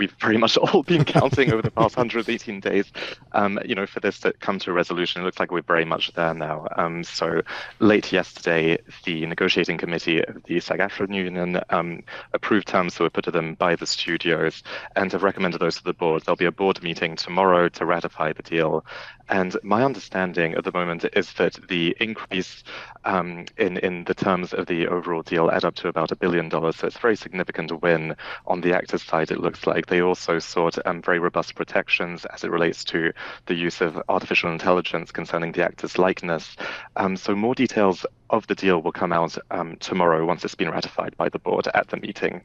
we've very much all been counting over the past 118 days, for this to come to a resolution. It looks like we're very much there now. So late yesterday, the negotiating committee of the SAG-AFTRA union approved terms that were put to them by the studios and have recommended those to the board. There'll be a board meeting tomorrow to ratify the deal. And my understanding at the moment is that the increase in the terms of the overall deal add up to about $1 billion. So it's a very significant win on the actors' side, it looks like. They also sought very robust protections as it relates to the use of artificial intelligence concerning the actors' likeness. So more details of the deal will come out tomorrow once it's been ratified by the board at the meeting.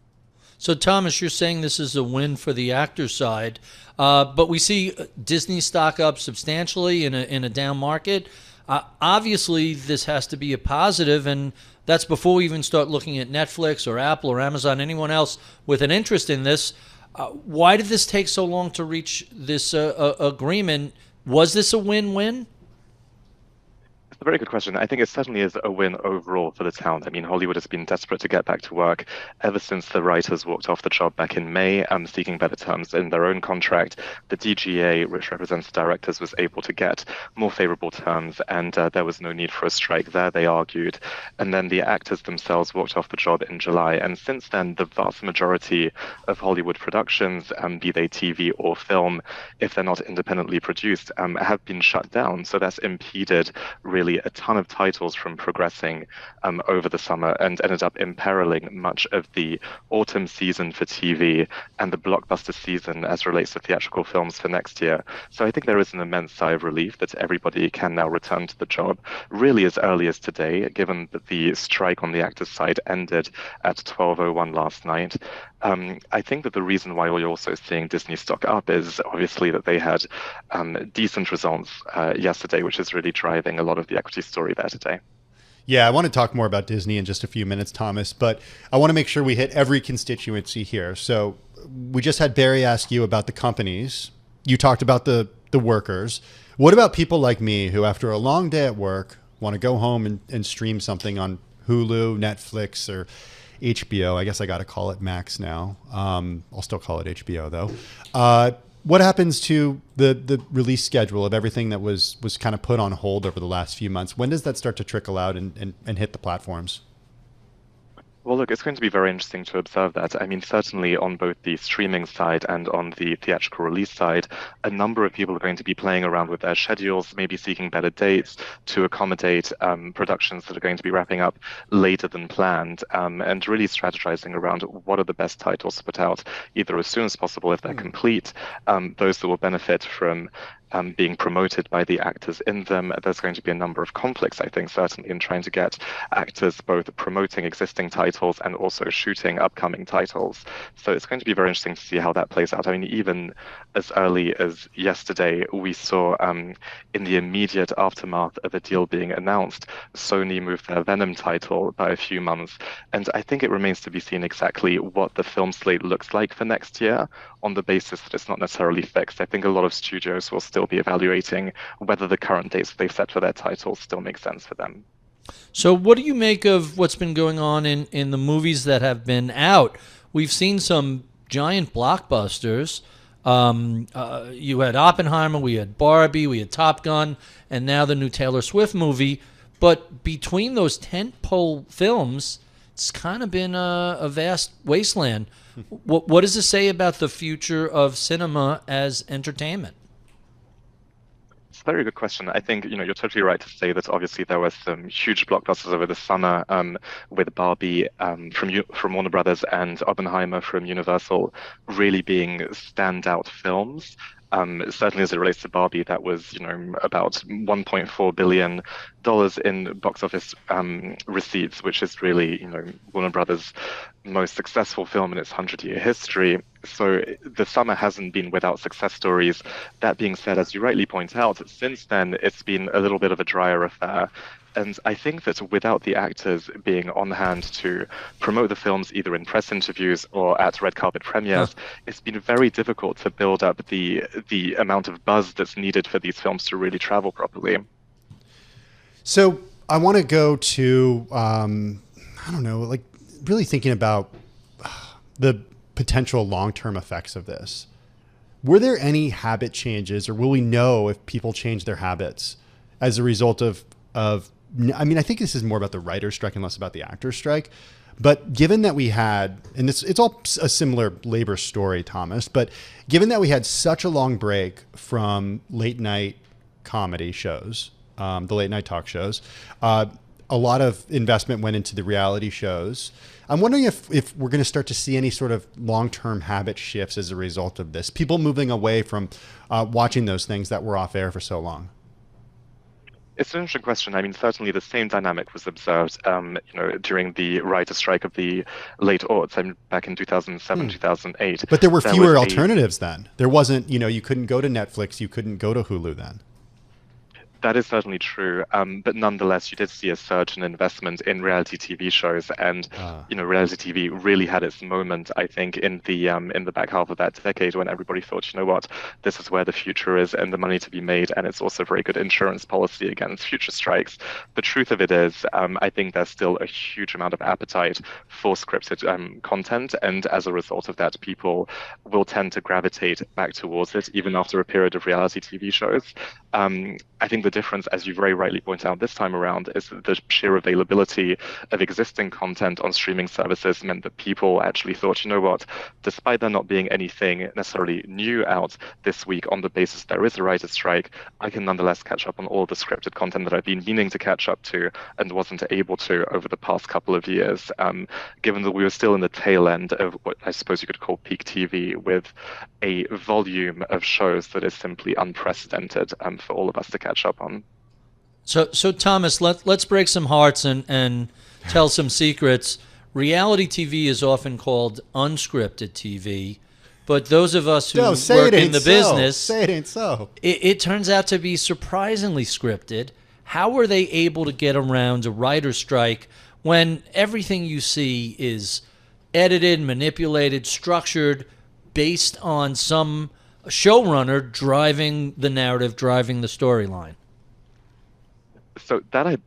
So, Thomas, you're saying this is a win for the actor side, but we see Disney stock up substantially in a down market. Obviously, this has to be a positive, and that's before we even start looking at Netflix or Apple or Amazon, anyone else with an interest in this. Why did this take so long to reach this agreement? Was this a win-win? It's a very good question. I think it certainly is a win overall for the town. I mean, Hollywood has been desperate to get back to work ever since the writers walked off the job back in May, seeking better terms in their own contract. The DGA, which represents the directors, was able to get more favorable terms, and there was no need for a strike there, they argued. And then the actors themselves walked off the job in July. And since then, the vast majority of Hollywood productions, be they TV or film, if they're not independently produced, have been shut down. So that's impeded really a ton of titles from progressing over the summer and ended up imperiling much of the autumn season for TV and the blockbuster season as relates to theatrical films for next year. So I think there is an immense sigh of relief that everybody can now return to the job really as early as today, given that the strike on the actors' side ended at 12:01 last night. I think that the reason why we're also seeing Disney stock up is obviously that they had decent results yesterday, which is really driving a lot of the equity story there today. Yeah, I want to talk more about Disney in just a few minutes, Thomas, but I want to make sure we hit every constituency here. So we just had Barry ask you about the companies. You talked about the workers. What about people like me who, after a long day at work, want to go home and stream something on Hulu, Netflix, or HBO? I guess I got to call it Max now. I'll still call it HBO, though. What happens to the release schedule of everything that was kind of put on hold over the last few months? When does that start to trickle out and hit the platforms? Well, look, it's going to be very interesting to observe that. I mean, certainly on both the streaming side and on the theatrical release side, a number of people are going to be playing around with their schedules, maybe seeking better dates to accommodate productions that are going to be wrapping up later than planned, and really strategizing around what are the best titles to put out either as soon as possible if they're complete, those that will benefit from being promoted by the actors in them. There's going to be a number of conflicts, I think, certainly in trying to get actors both promoting existing titles and also shooting upcoming titles. So it's going to be very interesting to see how that plays out. I mean, even as early as yesterday, we saw in the immediate aftermath of a deal being announced, Sony moved their Venom title by a few months. And I think it remains to be seen exactly what the film slate looks like for next year on the basis that it's not necessarily fixed. I think a lot of studios will still be evaluating whether the current dates they've set for their titles still make sense for them. So what do you make of what's been going on in the movies that have been out? We've seen some giant blockbusters. You had Oppenheimer, we had Barbie, we had Top Gun, and now the new Taylor Swift movie. But between those tentpole films, it's kind of been a vast wasteland. What does it say about the future of cinema as entertainment? It's a very good question. I think, you're totally right to say that obviously there were some huge blockbusters over the summer with Barbie from Warner Brothers and Oppenheimer from Universal really being standout films. Certainly as it relates to Barbie, that was, about $1.4 billion in box office receipts, which is really, Warner Brothers' most successful film in its 100-year history. So the summer hasn't been without success stories. That being said, as you rightly point out, since then, it's been a little bit of a drier affair. And I think that without the actors being on hand to promote the films either in press interviews or at red carpet premieres, it's been very difficult to build up the amount of buzz that's needed for these films to really travel properly. So I want to go to, really thinking about the potential long-term effects of this. Were there any habit changes, or will we know if people change their habits as a result of I mean, I think this is more about the writer's strike and less about the actor's strike. But given that we had, and it's all a similar labor story, Thomas, but given that we had such a long break from late night comedy shows, the late night talk shows, a lot of investment went into the reality shows. I'm wondering if we're going to start to see any sort of long-term habit shifts as a result of this, people moving away from watching those things that were off air for so long. It's an interesting question. I mean, certainly the same dynamic was observed, during the writer's strike of the late aughts, back in 2007, 2008. But there were fewer alternatives then. There wasn't, you couldn't go to Netflix, you couldn't go to Hulu then. That is certainly true, but nonetheless, you did see a surge in investment in reality TV shows, and reality TV really had its moment, I think, in the back half of that decade when everybody thought, you know what, this is where the future is and the money to be made, and it's also a very good insurance policy against future strikes. The truth of it is, I think there's still a huge amount of appetite for scripted content, and as a result of that, people will tend to gravitate back towards it, even after a period of reality TV shows. I think the difference, as you very rightly point out this time around, is that the sheer availability of existing content on streaming services meant that people actually thought, you know what, despite there not being anything necessarily new out this week on the basis there is a writer's strike, I can nonetheless catch up on all the scripted content that I've been meaning to catch up to and wasn't able to over the past couple of years, given that we were still in the tail end of what I suppose you could call peak TV, with a volume of shows that is simply unprecedented for all of us to catch up on. So Thomas, let's break some hearts and tell some secrets. Reality TV is often called unscripted TV, but those of us who work in the business, say it ain't so. It turns out to be surprisingly scripted. How were they able to get around a writer's strike when everything you see is edited, manipulated, structured, based on some showrunner driving the narrative, driving the storyline? So that I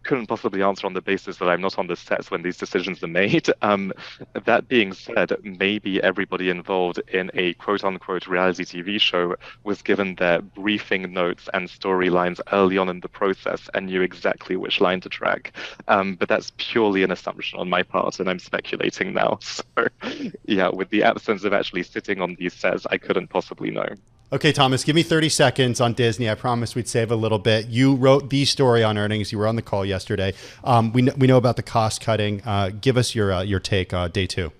couldn't possibly answer on the basis that I'm not on the sets when these decisions are made. That being said, maybe everybody involved in a quote-unquote reality TV show was given their briefing notes and storylines early on in the process and knew exactly which line to drag. But that's purely an assumption on my part, and I'm speculating now. So, yeah, with the absence of actually sitting on these sets, I couldn't possibly know. Okay, Thomas, give me 30 seconds on Disney. I promised we'd save a little bit. You wrote the story on earnings. You were on the call yesterday. We know about the cost cutting. Give us your take day two.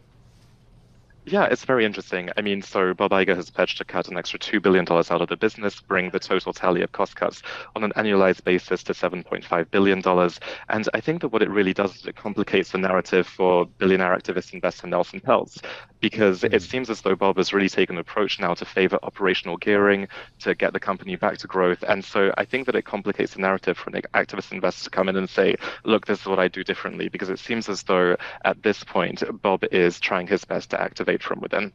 Yeah, it's very interesting. I mean, so Bob Iger has pledged to cut an extra $2 billion out of the business, bring the total tally of cost cuts on an annualized basis to $7.5 billion. And I think that what it really does is it complicates the narrative for billionaire activist investor Nelson Peltz, because it seems as though Bob has really taken an approach now to favor operational gearing, to get the company back to growth. And so I think that it complicates the narrative for an activist investor to come in and say, look, this is what I do differently, because it seems as though at this point, Bob is trying his best to activate from within.